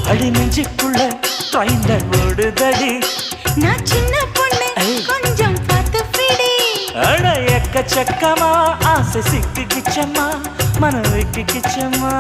அடி நெஞ்சுக்குள்ள ட்ரெயின்ல ஓடுதடி நான் சின்ன பொண்ணு கொஞ்சம் பார்த்து பிடி அட எக்கச்சக்கமா ஆசை சிக்கிக்கிச்சம்மா மனம் வைக்கிச்சம்மா